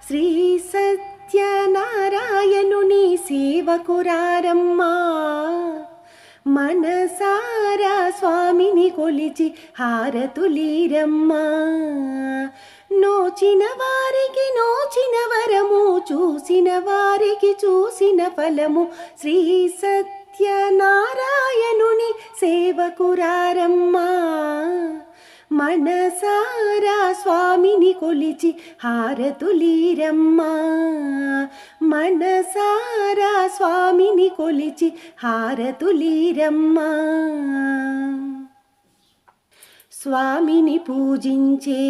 శ్రీ సత్యనారాయణుని సేవకురారమ్మా, మనసారా స్వామిని కొలిచి హారతులీరమ్మా. నోచిన వారికి నోచిన వరము, చూసిన వారికి చూసిన ఫలము. శ్రీ సత్యనారాయణుని సేవకురారమ్మా, మనసారా స్వామిని కొలిచి హారతులీరమ్మా. మనసారా స్వామిని కొలిచి హారతులీరమ్మా. స్వామిని పూజించే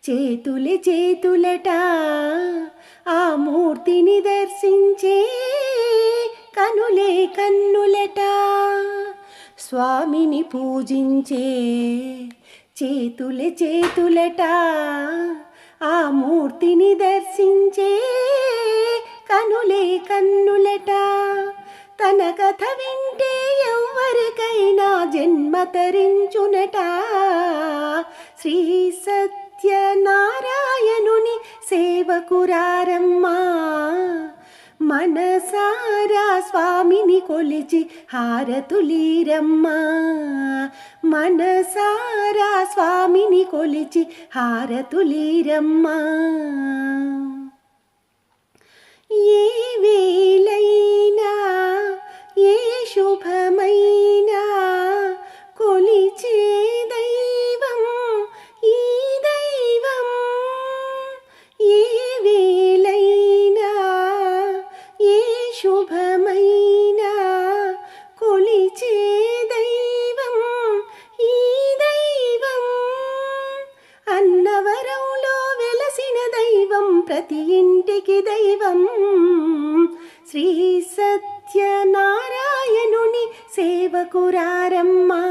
చేతులే చేతులట, ఆ మూర్తిని దర్శించే కనులే కన్నులట. స్వామిని పూజించే చేతులే చేతులట, ఆ మూర్తిని దర్శించే కనులే కన్నులట. తన కథ వింటే ఎవరికైనా జన్మ తరించునట. శ్రీ సత్యనారాయణుని సేవకురారమ్మా, మనసారా స్వామిని కొలిచి హారతులీరమ్మా. మనసారా స్వామిని కొలిచి హారతులీరమ్మా. ఏ వేళైనా ఏ శుభమైనా కొలిచే దైవం ఈ దైవం. ఏ వేళైనా ఏ శుభమైనా కొలిచే దైవం ఈ దైవం. అన్నవరంలో వెలసిన దైవం, ప్రతి ఇంటికి దైవం. శ్రీ సత్యనారాయణుని సేవకురారమ్మా,